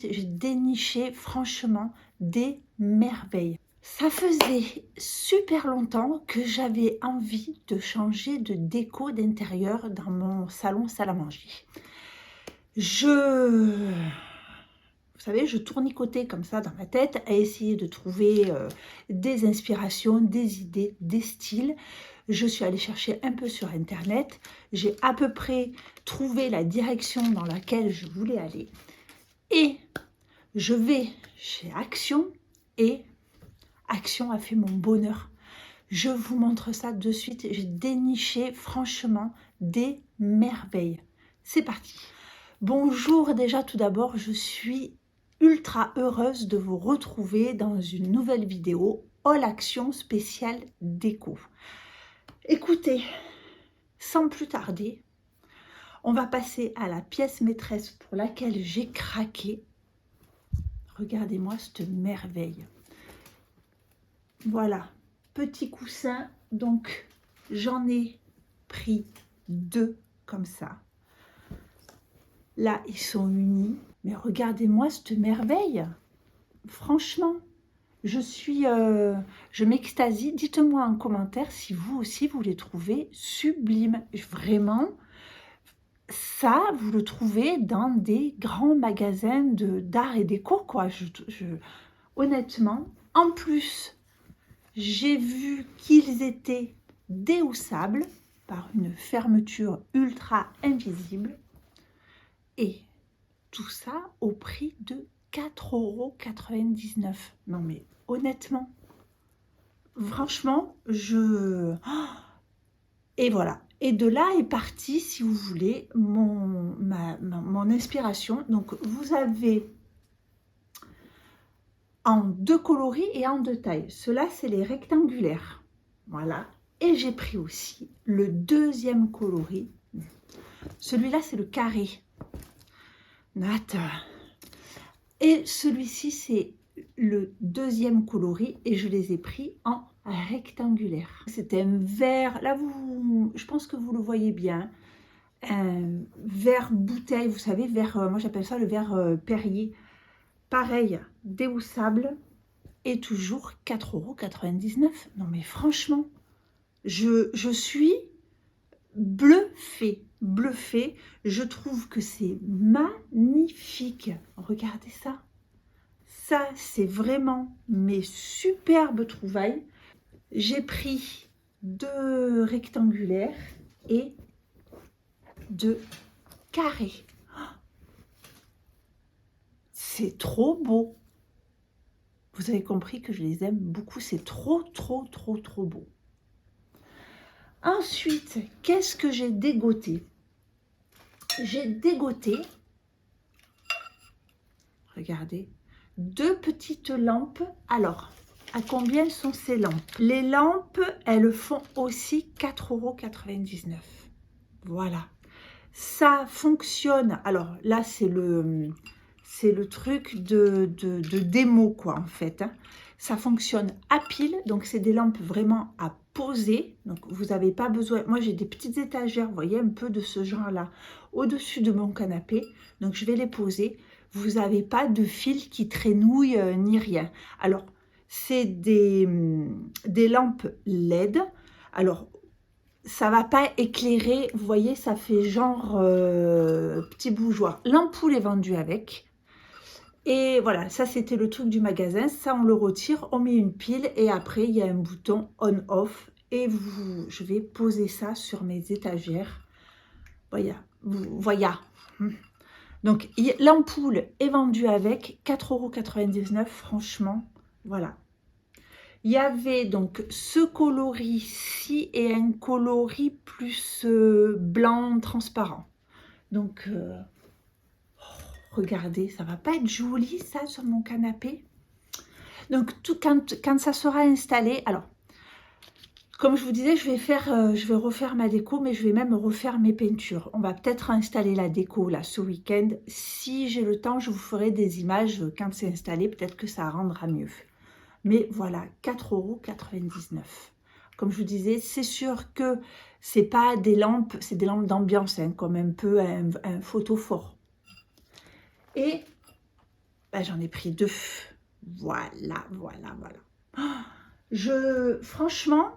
J'ai déniché franchement des merveilles. Ça faisait super longtemps que j'avais envie de changer de déco d'intérieur dans mon salon salle à manger. Vous savez, je tournicotais comme ça dans ma tête à essayer de trouver des inspirations, des idées, des styles. Je suis allée chercher un peu sur internet. J'ai à peu près trouvé la direction dans laquelle je voulais aller. Et je vais chez Action et Action a fait mon bonheur. Je vous montre ça de suite. J'ai déniché franchement des merveilles. C'est parti. Bonjour déjà tout d'abord, je suis ultra heureuse de vous retrouver dans une nouvelle vidéo All Action spéciale déco. Écoutez, sans plus tarder, on va passer à la pièce maîtresse pour laquelle j'ai craqué. Regardez-moi cette merveille. Voilà, petit coussin, donc j'en ai pris 2 comme ça. Là, ils sont unis, mais regardez-moi cette merveille. Franchement, je m'extasie. Dites-moi en commentaire si vous aussi vous les trouvez sublimes. Vraiment, ça, vous le trouvez dans des grands magasins d'art et déco, quoi. Honnêtement, en plus, j'ai vu qu'ils étaient déhoussables par une fermeture ultra invisible. Et tout ça au prix de 4,99 €. Non mais honnêtement, franchement, Et voilà. Et de là est partie, si vous voulez, mon inspiration. Donc vous avez en 2 coloris et en 2 tailles. Ceux-là, c'est les rectangulaires. Voilà. Et j'ai pris aussi le 2e coloris. Celui-là, c'est le carré. Et celui-ci, c'est le 2e coloris et je les ai pris en rectangulaire. C'était un vert, là je pense que vous le voyez bien, un vert bouteille, vous savez, vert, moi j'appelle ça le vert Perrier. Pareil, déhoussable et toujours 4,99 €. Non mais franchement, je suis bluffée. Je trouve que c'est magnifique. Regardez ça. Ça, c'est vraiment mes superbes trouvailles. J'ai pris 2 rectangulaires et 2 carrés. C'est trop beau. Vous avez compris que je les aime beaucoup. C'est trop beau. Ensuite, qu'est-ce que j'ai dégoté? J'ai dégoté, regardez, 2 petites lampes. Alors, à combien sont ces lampes? Les lampes, elles font aussi 4,99 €. Voilà. Ça fonctionne. Alors là, c'est le truc de démo, quoi, en fait. Ça fonctionne à pile. Donc, c'est des lampes vraiment à poser. Donc, vous n'avez pas besoin... Moi, j'ai des petites étagères, vous voyez, un peu de ce genre-là, au-dessus de mon canapé. Donc, je vais les poser. Vous n'avez pas de fil qui traînouille ni rien. Alors, c'est des lampes LED. Alors, ça va pas éclairer, vous voyez, ça fait genre petit bougeoir. L'ampoule est vendue avec. Et voilà, ça c'était le truc du magasin. Ça, on le retire, on met une pile et après, il y a un bouton on-off. Et je vais poser ça sur mes étagères. Voilà. Donc, l'ampoule est vendue avec 4,99 €, franchement, voilà. Il y avait donc ce coloris-ci et un coloris plus blanc transparent. Donc, regardez, ça va pas être joli ça sur mon canapé. Donc, quand ça sera installé, alors, comme je vous disais, je vais refaire ma déco, mais je vais même refaire mes peintures. On va peut-être installer la déco là ce week-end. Si j'ai le temps, je vous ferai des images quand c'est installé. Peut-être que ça rendra mieux. Mais voilà, 4,99 €. Comme je vous disais, c'est sûr que c'est pas des lampes, c'est des lampes d'ambiance, hein, comme un peu un photophore. Et Ben, j'en ai pris 2. Voilà, voilà, voilà. Franchement,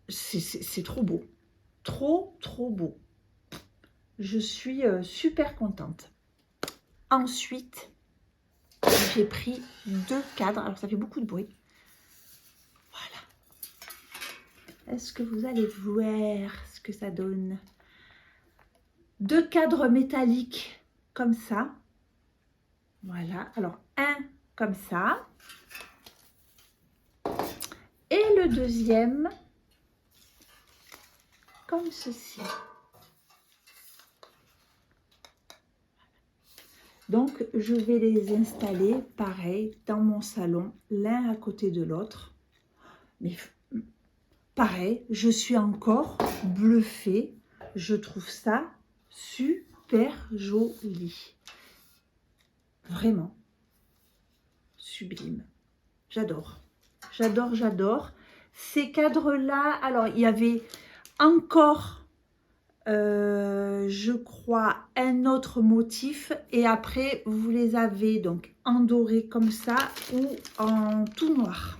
c'est trop beau. Trop, trop beau. Je suis super contente. Ensuite, j'ai pris 2 cadres. Alors, ça fait beaucoup de bruit. Voilà. Est-ce que vous allez voir ce que ça donne? 2 cadres métalliques comme ça. Voilà. Alors, un comme ça. Et le deuxième comme ceci. Donc, je vais les installer pareil dans mon salon, l'un à côté de l'autre. Mais pareil, je suis encore bluffée. Je trouve ça super joli. Vraiment. Sublime. J'adore. J'adore, j'adore. Ces cadres-là, alors il y avait encore... je crois un autre motif et après vous les avez donc en doré comme ça ou en tout noir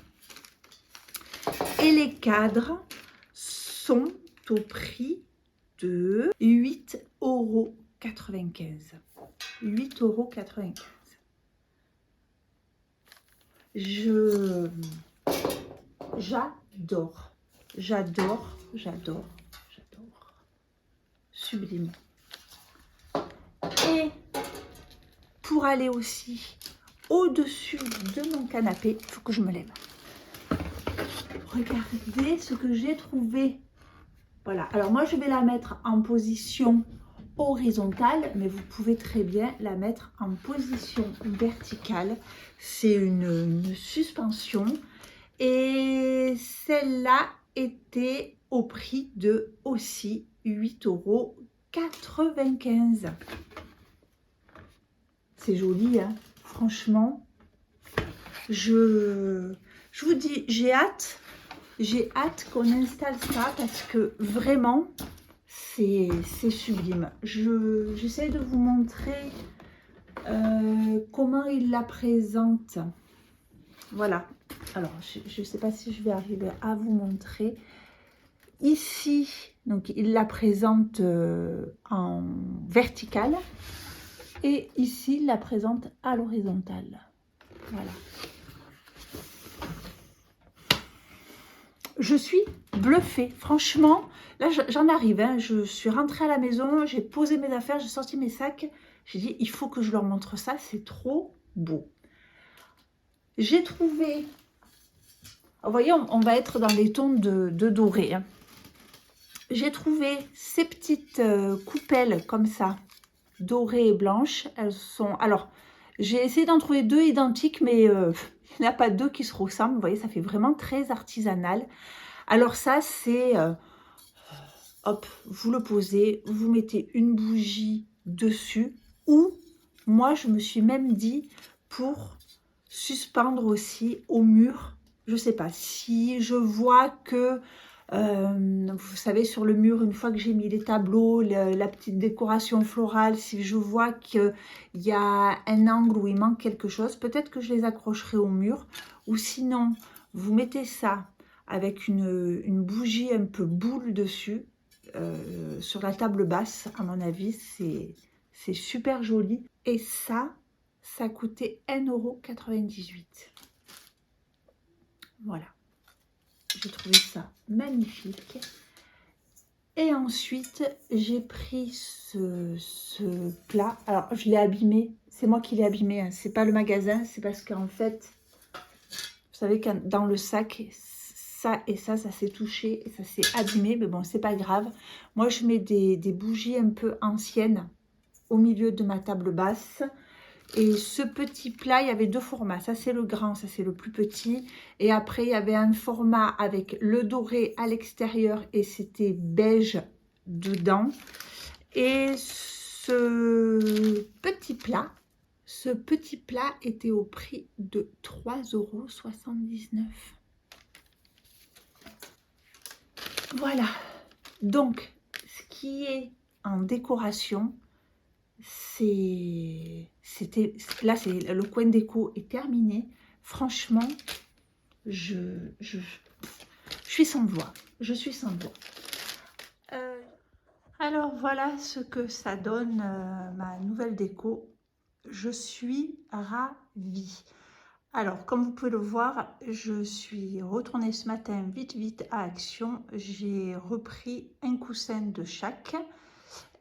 et les cadres sont au prix de 8,95 €. 8,95 €. J'adore, j'adore, j'adore. Sublime. Et pour aller aussi au-dessus de mon canapé, il faut que je me lève. Regardez ce que j'ai trouvé. Voilà, alors moi je vais la mettre en position horizontale, mais vous pouvez très bien la mettre en position verticale. C'est une suspension et celle-là était au prix de aussi 8,95 €. C'est joli, hein, franchement. Je vous dis, j'ai hâte qu'on installe ça parce que vraiment, c'est sublime. J'essaie de vous montrer comment il la présente. Voilà. Alors, je ne sais pas si je vais arriver à vous montrer. Ici, donc il la présente en verticale et ici, il la présente à l'horizontale. Voilà. Je suis bluffée, franchement. Là, j'en arrive. Hein. Je suis rentrée à la maison, j'ai posé mes affaires, j'ai sorti mes sacs. J'ai dit, il faut que je leur montre ça, c'est trop beau. J'ai trouvé... Vous voyez, on va être dans les tons de doré. Hein. J'ai trouvé ces petites coupelles comme ça, dorées et blanches. Elles sont... Alors, j'ai essayé d'en trouver 2 identiques, mais il n'y en a pas 2 qui se ressemblent. Vous voyez, ça fait vraiment très artisanal. Alors ça, c'est... hop, vous le posez, vous mettez une bougie dessus. Ou, moi, je me suis même dit, pour suspendre aussi au mur. Je ne sais pas, si je vois que... vous savez, sur le mur, une fois que j'ai mis les tableaux, la petite décoration florale, si je vois qu'il y a un angle où il manque quelque chose, peut-être que je les accrocherai au mur. Ou sinon, vous mettez ça avec une bougie un peu boule dessus, sur la table basse, à mon avis, c'est super joli. Et ça coûtait 1,98 €. Voilà. J'ai trouvé ça magnifique. Et ensuite, j'ai pris ce plat. Alors, je l'ai abîmé. C'est moi qui l'ai abîmé. Hein. C'est pas le magasin. C'est parce qu'en fait, vous savez que dans le sac, ça et ça s'est touché. Et ça s'est abîmé. Mais bon, c'est pas grave. Moi, je mets des bougies un peu anciennes au milieu de ma table basse. Et ce petit plat, il y avait 2 formats. Ça, c'est le grand, ça, c'est le plus petit. Et après, il y avait un format avec le doré à l'extérieur et c'était beige dedans. Et ce petit plat était au prix de 3,79 €. Voilà. Donc, ce qui est en décoration, c'est là, c'est le coin déco est terminé. Franchement, je suis sans voix. Je suis sans voix. Alors voilà ce que ça donne, ma nouvelle déco. Je suis ravie. Alors, comme vous pouvez le voir, je suis retournée ce matin vite à Action. J'ai repris un coussin de chaque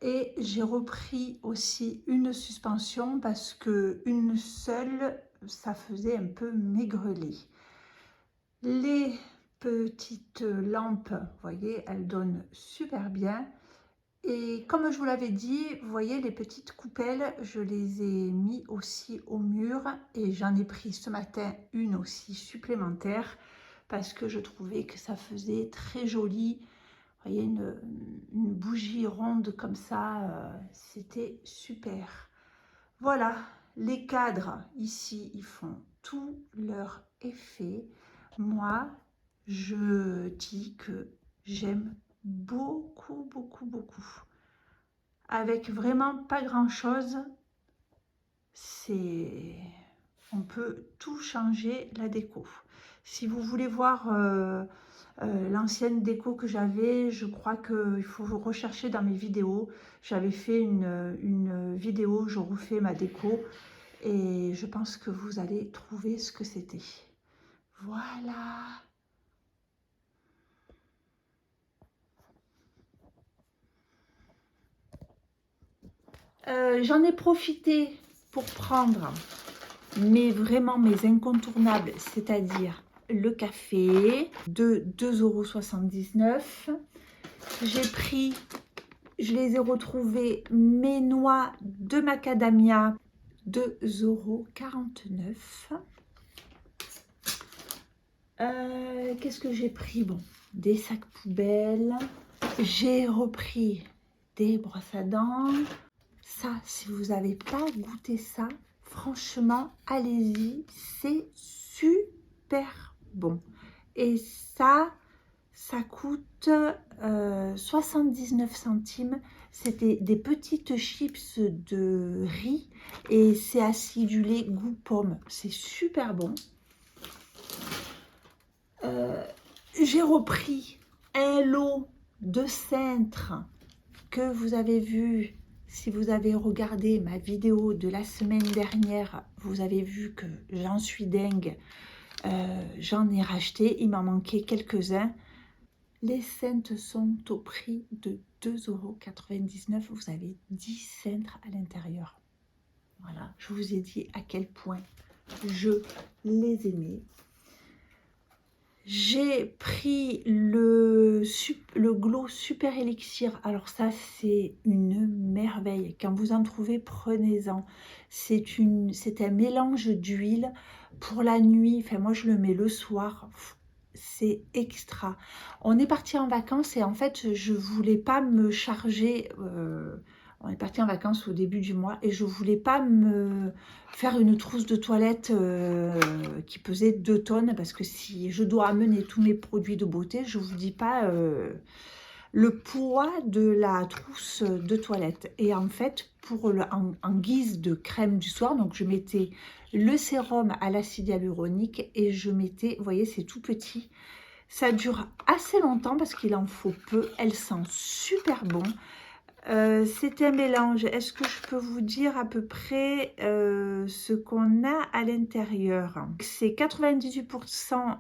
et j'ai repris aussi une suspension parce que une seule, ça faisait un peu maigreler. Les petites lampes, vous voyez, elles donnent super bien. Et comme je vous l'avais dit, vous voyez les petites coupelles, je les ai mis aussi au mur et j'en ai pris ce matin une aussi supplémentaire parce que je trouvais que ça faisait très joli. Vous voyez une bougie ronde comme ça, c'était super. Voilà, les cadres ici, ils font tout leur effet. Moi, je dis que j'aime beaucoup. Avec vraiment pas grand chose, on peut tout changer la déco. Si vous voulez voir l'ancienne déco que j'avais, je crois qu'il faut rechercher dans mes vidéos. J'avais fait une vidéo, je refais ma déco et je pense que vous allez trouver ce que c'était. Voilà. J'en ai profité pour prendre vraiment mes incontournables, c'est-à-dire le café de 2,79 €. J'ai pris, je les ai retrouvés, mes noix de macadamia, 2,49 €. Qu'est-ce que j'ai pris? Bon, des sacs poubelles. J'ai repris des brosses à dents. Ça, si vous n'avez pas goûté ça, franchement, allez-y, c'est super bon. Et ça coûte 79 centimes. C'était des petites chips de riz et c'est acidulé goût pomme. C'est super bon. J'ai repris un lot de cintres que vous avez vu. Si vous avez regardé ma vidéo de la semaine dernière, vous avez vu que j'en suis dingue. J'en ai racheté, il m'en manquait quelques-uns. Les cintres sont au prix de 2,99 €. Vous avez 10 cintres à l'intérieur. Voilà, je vous ai dit à quel point je les aimais. J'ai pris le Glow Super Elixir. Alors ça, c'est une merveille. Quand vous en trouvez, prenez-en. C'est un mélange d'huile pour la nuit. Enfin, moi, je le mets le soir. C'est extra. On est parti en vacances et en fait, je voulais pas me charger... on est parti en vacances au début du mois et je voulais pas me faire une trousse de toilette qui pesait 2 tonnes parce que si je dois amener tous mes produits de beauté, je vous dis pas le poids de la trousse de toilette. Et en fait, en guise de crème du soir, donc je mettais le sérum à l'acide hyaluronique et je mettais, vous voyez, c'est tout petit. Ça dure assez longtemps parce qu'il en faut peu. Elle sent super bon. C'est un mélange. Est-ce que je peux vous dire à peu près ce qu'on a à l'intérieur? C'est 98%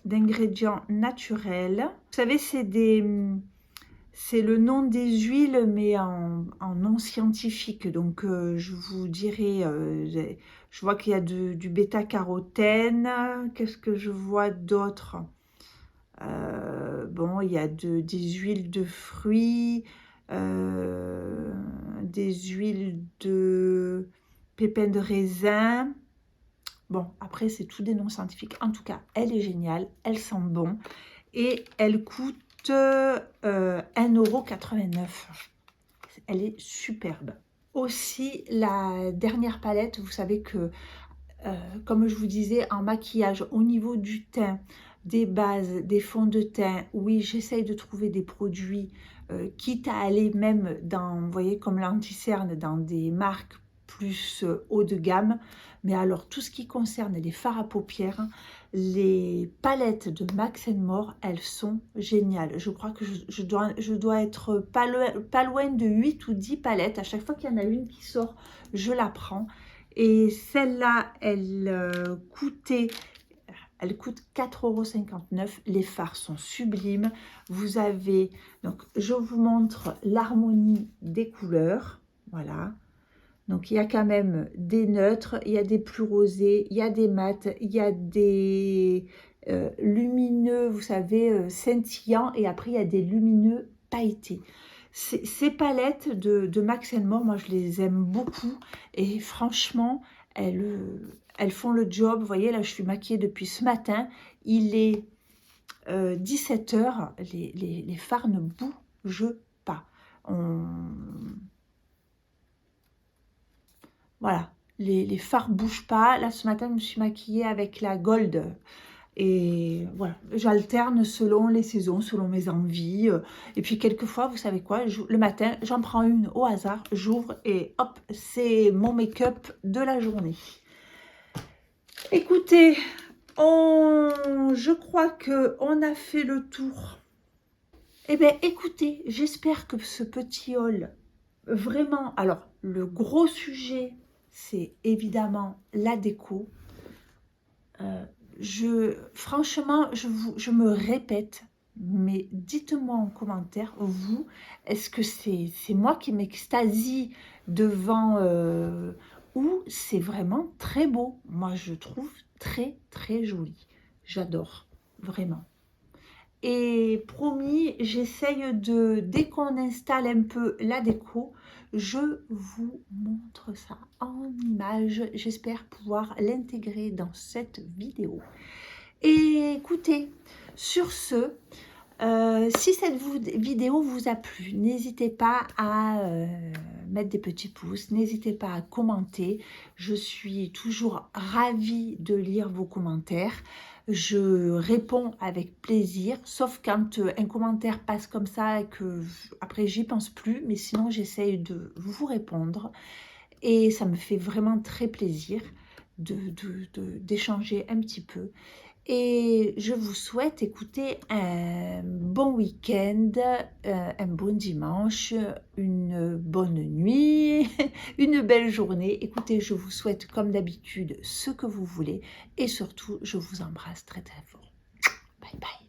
d'ingrédients naturels. Vous savez, c'est le nom des huiles, mais en non scientifique. Donc, je vous dirai, je vois qu'il y a du bêta-carotène. Qu'est-ce que je vois d'autre? Bon, il y a des huiles de fruits, des huiles de pépins de raisin. Bon, après, c'est tout des noms scientifiques. En tout cas, elle est géniale, elle sent bon et elle coûte 1,89 €. Elle est superbe. Aussi, la dernière palette, vous savez que Comme je vous disais, en maquillage, au niveau du teint, des bases, des fonds de teint, oui, j'essaye de trouver des produits, quitte à aller même dans, vous voyez, comme l'anti-cerne, dans des marques plus haut de gamme. Mais alors, tout ce qui concerne les fards à paupières, les palettes de Max More, elles sont géniales. Je crois que je dois être pas loin de 8 ou 10 palettes. À chaque fois qu'il y en a une qui sort, je la prends. Et celle-là, elle coûte 4,59 €. Les fards sont sublimes. Vous avez, donc je vous montre l'harmonie des couleurs. Voilà. Donc il y a quand même des neutres, il y a des plus rosés, il y a des mats, il y a des lumineux, vous savez, scintillants, et après il y a des lumineux pailletés. Ces palettes de Max More, moi je les aime beaucoup, et franchement, elles font le job. Vous voyez, là je suis maquillée depuis ce matin, il est 17 h, les fards ne bougent pas. Voilà, les fards bougent pas. Là, ce matin, je me suis maquillée avec la Gold. Et voilà, j'alterne selon les saisons, selon mes envies. Et puis, quelquefois, vous savez quoi, le matin, j'en prends une au hasard, j'ouvre et hop, c'est mon make-up de la journée. Écoutez, je crois qu'on a fait le tour. Eh bien, écoutez, j'espère que ce petit haul, vraiment, alors, le gros sujet, c'est évidemment la déco. Franchement, je me répète, mais dites-moi en commentaire, vous, est-ce que c'est moi qui m'extasie devant ou c'est vraiment très beau? Moi, je trouve très, très joli. J'adore, vraiment. Et promis, j'essaye dès qu'on installe un peu la déco, je vous montre ça en image. J'espère pouvoir l'intégrer dans cette vidéo. Et écoutez, sur ce, si cette vidéo vous a plu, n'hésitez pas à mettre des petits pouces, n'hésitez pas à commenter. Je suis toujours ravie de lire vos commentaires. Je réponds avec plaisir, sauf quand un commentaire passe comme ça et que après j'y pense plus, mais sinon j'essaye de vous répondre et ça me fait vraiment très plaisir d'échanger un petit peu. Et je vous souhaite, écouter un bon week-end, un bon dimanche, une bonne nuit, une belle journée. Écoutez, je vous souhaite comme d'habitude ce que vous voulez et surtout, je vous embrasse très très fort. Bye bye.